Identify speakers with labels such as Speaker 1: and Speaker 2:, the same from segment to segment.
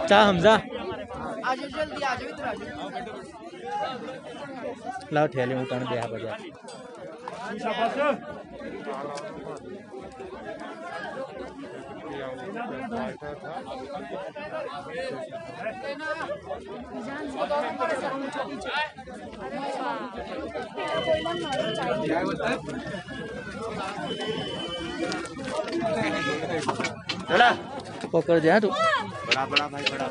Speaker 1: चा हमजा
Speaker 2: आज जल्दी आ जाओ इधर आ जाओ
Speaker 1: लाओ ठेले उतार दे यहाँ बजा
Speaker 3: चला
Speaker 1: पकड़ जा तू
Speaker 3: बड़ा बड़ा भाई बड़ा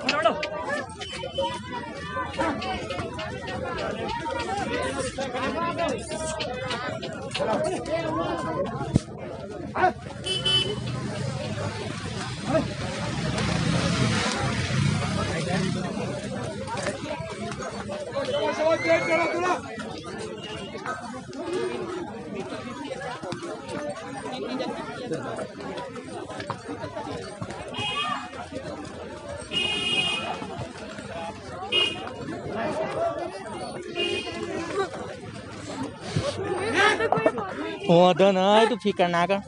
Speaker 1: वांधो नहीं तू फिकर ना कर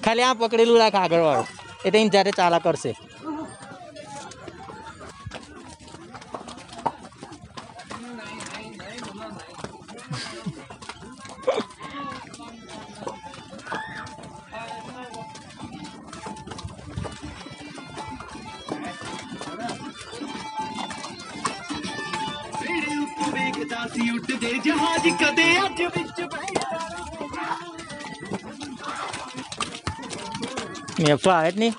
Speaker 1: खाली आ पकड़ेलू राख आगर वाળો એટલે इन जाते चाला करसे
Speaker 4: जहाज कदे अज विच
Speaker 1: मैं अफवा है नहीं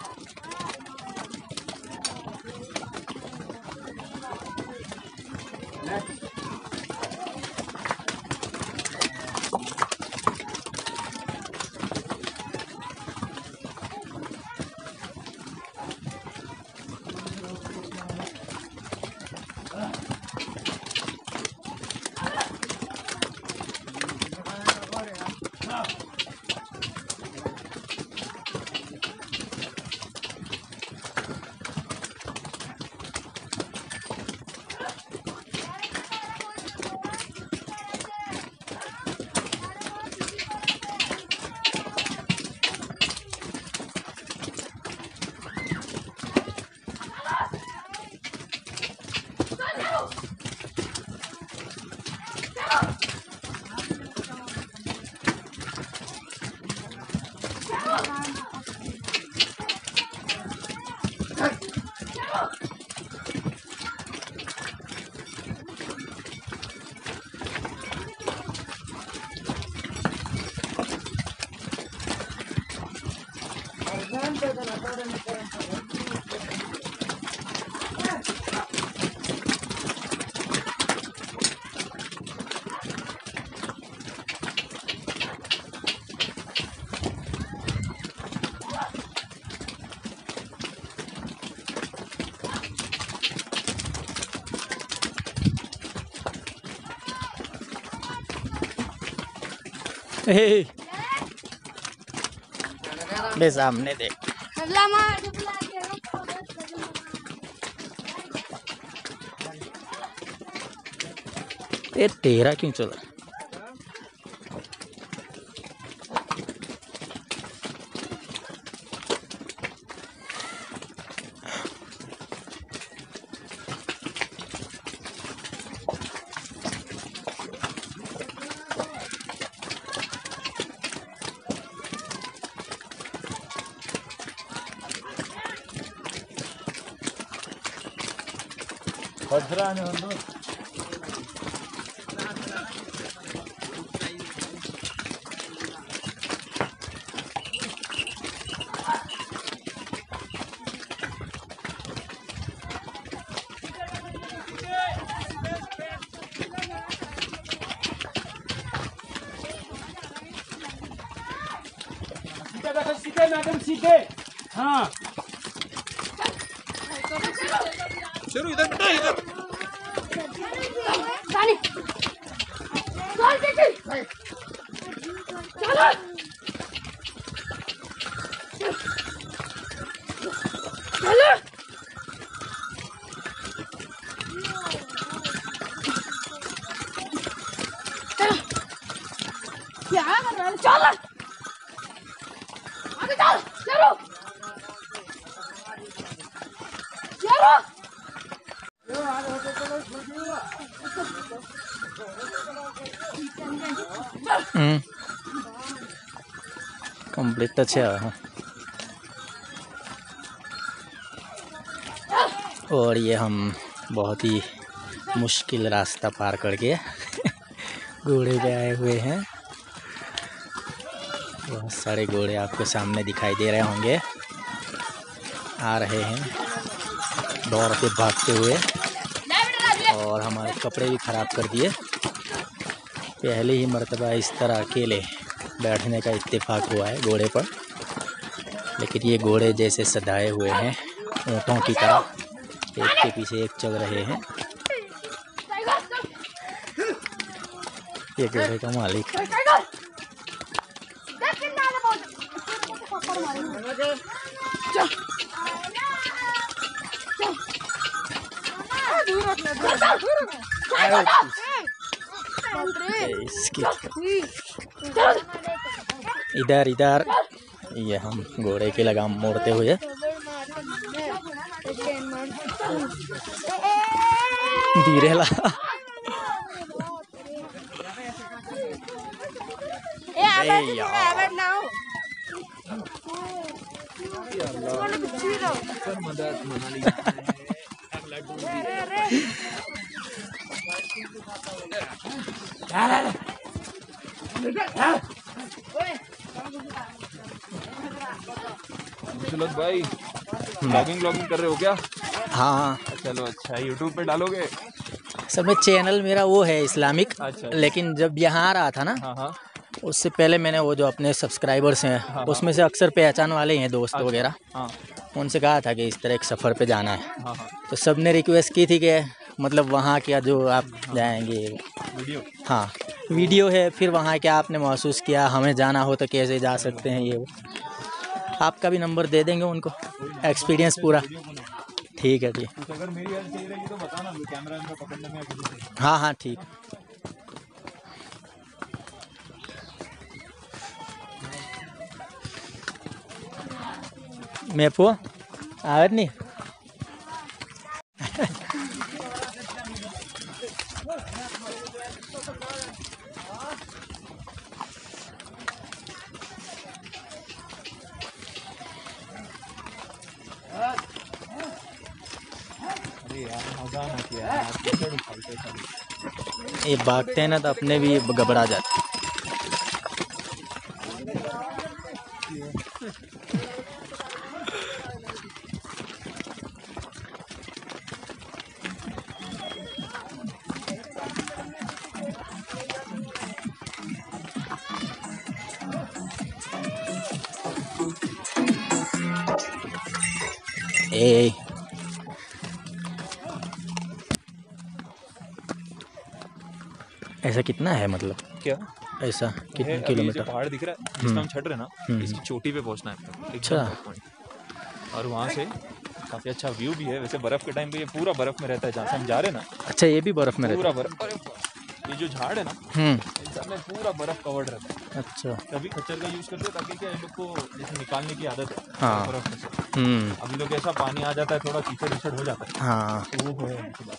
Speaker 1: बे सामने देख ये तेरा क्यों चला
Speaker 4: सीधे मैडम सीधे। हाँ
Speaker 3: शुरू इधर बेटा इधर।
Speaker 2: क्या कर रहा है? चल आगे चल चलो चलो
Speaker 1: कंप्लीट तो अच्छा है। और ये हम बहुत ही मुश्किल रास्ता पार करके घोड़े पे आए हुए हैं। बहुत सारे घोड़े आपको सामने दिखाई दे रहे होंगे, आ रहे हैं दौड़ते भागते हुए। और हमारे कपड़े भी ख़राब कर दिए। पहले ही मर्तबा इस तरह अकेले बैठने का इत्तेफाक हुआ है घोड़े पर, लेकिन ये घोड़े जैसे सधाए हुए हैं ऊँटों की तरह, एक के पीछे एक चल रहे हैं। ये घोड़े का मालिक इसकी इधर इधर ये हम घोड़े की लगाम मोड़ते हुए धीरे ला।
Speaker 3: सुलत भाई ब्लॉगिंग कर रहे हो क्या?
Speaker 1: हाँ
Speaker 3: चलो अच्छा, यूट्यूब पे डालोगे?
Speaker 1: सब में चैनल मेरा वो है इस्लामिक।
Speaker 3: अच्छा।
Speaker 1: लेकिन जब यहाँ आ रहा था ना,
Speaker 3: हाँ हाँ
Speaker 1: उससे पहले मैंने वो जो अपने सब्सक्राइबर्स हैं
Speaker 3: हाँ।
Speaker 1: उसमें से अक्सर पहचान वाले ही हैं दोस्त
Speaker 3: अच्छा।
Speaker 1: वगैरह,
Speaker 3: हाँ
Speaker 1: उनसे कहा था कि इस तरह एक सफ़र पे जाना है।
Speaker 3: हाँ हाँ
Speaker 1: तो सब ने रिक्वेस्ट की थी कि मतलब वहाँ क्या जो आप जाएंगे।
Speaker 3: वीडियो।
Speaker 1: हाँ वीडियो है, फिर वहाँ क्या आपने महसूस किया, हमें जाना हो तो कैसे जा सकते हैं, ये वो। आपका भी नंबर दे देंगे उनको, एक्सपीरियंस पूरा। ठीक है ठीक।
Speaker 3: कुछ अगर मेरी हेल्प चाहिए रहेगी तो बताना, कैमरा इनका पकड़ने में किसी से।
Speaker 1: हाँ हाँ ठीक। मैं पो आवत नहीं।
Speaker 3: अरे यार मजा ना किया यार,
Speaker 1: ये भागते हैं ना तो अपने भी घबरा जाते हैं। ए ऐसा कितना है मतलब,
Speaker 3: क्या
Speaker 1: ऐसा कितने
Speaker 3: है? अभी
Speaker 1: किलोमीटर?
Speaker 3: जो पहाड़ दिख रहा है जिसमें हम चढ़ रहे हैं ना, इसकी चोटी पे पहुंचना है एकदम
Speaker 1: अच्छा।
Speaker 3: top point। और वहाँ से काफ़ी अच्छा व्यू भी है। वैसे बर्फ़ के टाइम पे ये पूरा बर्फ़ में रहता है जहाँ से हम जा रहे हैं ना,
Speaker 1: अच्छा ये भी बर्फ़ में रहता
Speaker 3: पूरा बर्फ़। अरे बाप, ये जो झाड़ है ना,
Speaker 1: है?
Speaker 3: इन सब में पूरा बर्फ़ कवर्ड रहता है।
Speaker 1: अच्छा।
Speaker 3: तभी खच्चर का यूज़ करते हैं ताकि क्या इन लोग को जैसे निकालने की आदत है
Speaker 1: हाँ।
Speaker 3: बर्फ़ में से। अभी लोग ऐसा पानी आ जाता है, थोड़ा कीचड़ विचड़ हो जाता है,
Speaker 1: हाँ
Speaker 3: तो वो है उनकी बात।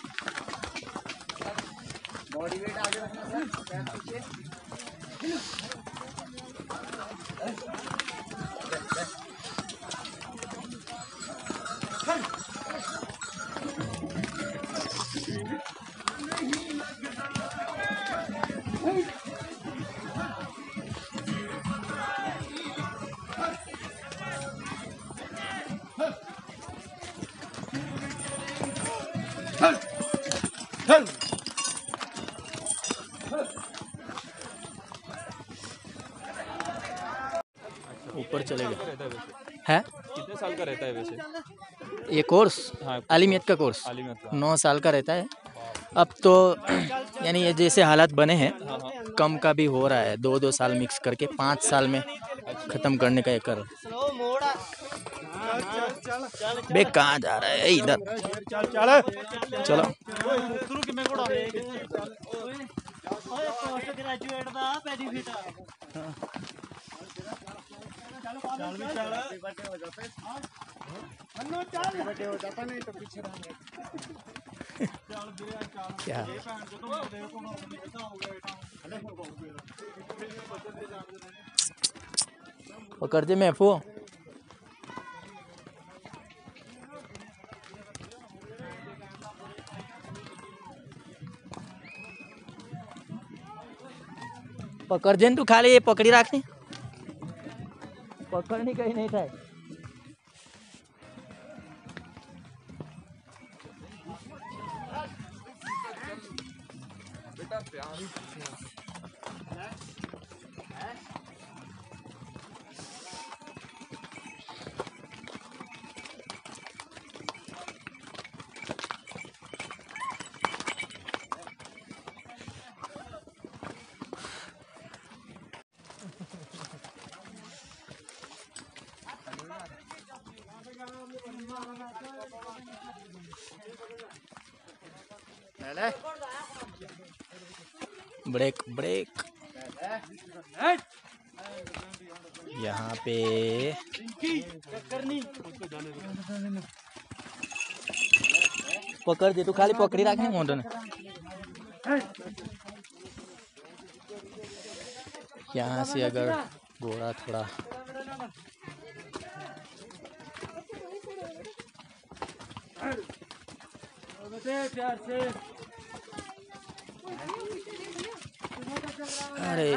Speaker 1: ऊपर चले गए
Speaker 3: रहता है वैसे?
Speaker 1: है
Speaker 3: कितने साल का रहता है वैसे?
Speaker 1: ये कोर्स
Speaker 3: हाँ,
Speaker 1: आलिमियत का कोर्स
Speaker 3: आलिमत का।
Speaker 1: 9 साल का रहता है। अब तो यानी ये जैसे हालात बने हैं कम का भी हो रहा है, 2-2 साल मिक्स करके 5 साल में ख़त्म करने का ये कर। बे कहाँ जा रहा है इधर? चलो क्या पकड़ दे महफू। पकड़ दे तू, खाली ये पकड़ी रखनी, पकड़नी कहीं नहीं था। ब्रेक ब्रेक यहाँ पे पकड़ दे तू, खाली पकड़ी रखनी मोटो ने। यहाँ से अगर घोड़ा थोड़ा अरे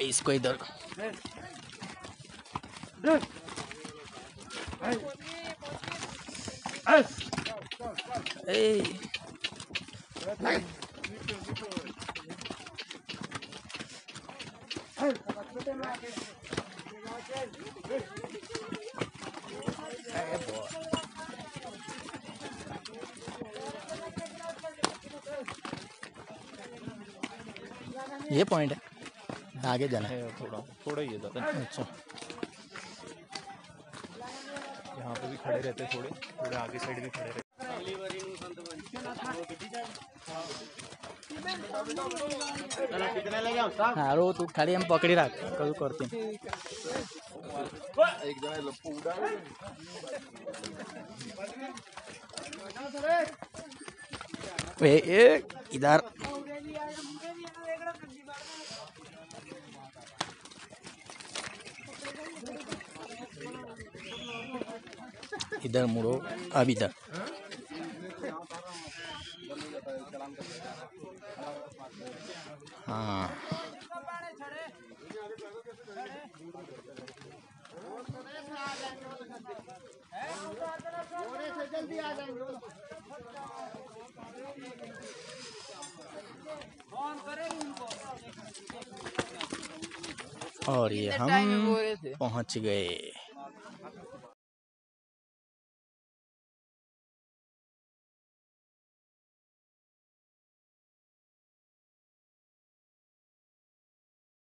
Speaker 1: इसको इधर ये पॉइंट है, आगे जाना है।
Speaker 3: थोड़ा थोड़ा ही है ज़्यादा।
Speaker 1: अच्छा
Speaker 3: यहाँ पे भी खड़े रहते हैं, थोड़े थोड़े आगे साइड भी खड़े रहते।
Speaker 1: हाँ रो तू खाली हम पकड़ी रख कल करते इधर इधर मुड़ो, अब इधर हाँ और ये हम पहुंच गए।